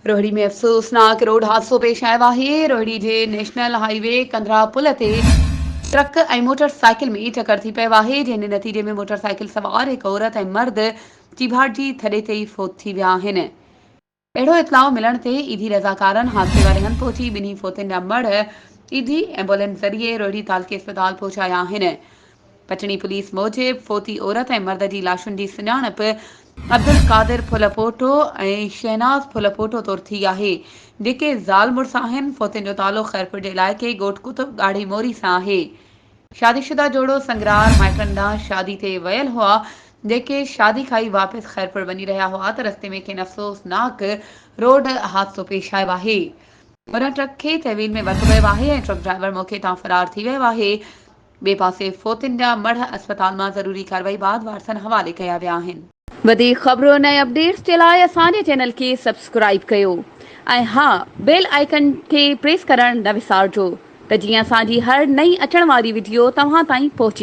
रोहड़ी में अफ़सोसनाक रोड हादसो पेश आयो आहे। रोहड़ी जे नेशनल हाईवे कंदरा पुल ते ट्रक ऐं मोटरसाइकिल में टकर थी पियो आहे, जंहिं नतीजे में मोटरसाइकिल सवार हिकु औरत ऐं मर्द चिभाड़जी थॾे ते ई फोत थी विया आहिनि। अहिड़ो इतलाउ मिलण ते ईदी रज़ाकारनि हादसे वारे हंधि पहुची ॿिन्ही फोतुनि जा मढ़ ईदी एम्बुलेंस ज़रिए रोहड़ी तालुके अस्पताल पहुचाया आहिनि। पटनी पुलिस मूजिब फोती औरत ऐं मर्द जी लाशुनि जी सुञाणप अब्दुल कादिर फुलपोटो ऐं शहनाज़ फुलपोटो तौरु थी आहे, जेके ज़ाल मुड़ुस आहिनि। फोतियुनि जो तालो ख़ैरपुर जे इलाइक़े ॻोठ कुतुब ॻाढ़ी मोरी सां आहे। शादीशुदा जोड़ो संगरार माइटनि ॾांहुं शादी ते वियल हुआ, जेके शादी खां ई वापसि ख़ैरपुर वञी रहिया हुआ त रस्ते में खेनि अफ़सोसनाक रोड हादसो पेश आयो आहे। उन ट्रक खे तहवील में वरितो वियो आहे ऐं ट्रक ड्राइवर मौक़े तां फ़रार थी वियो आहे। ॿिए पासे फोतियुनि जा मढ़ अस्पताल मां ज़रूरी कार्रवाई बाद वारसनि हवाले कया विया आहिनि। वधीक ख़बरुनि ऐं अपडेट्स जे लाइ असांजे चैनल खे सब्सक्राइब कयो ऐं हा, बेल आइकन खे प्रेस करणु न विसारिजो त जीअं असांजी हर नई अचण वारी वीडियो तव्हां ताईं पहुची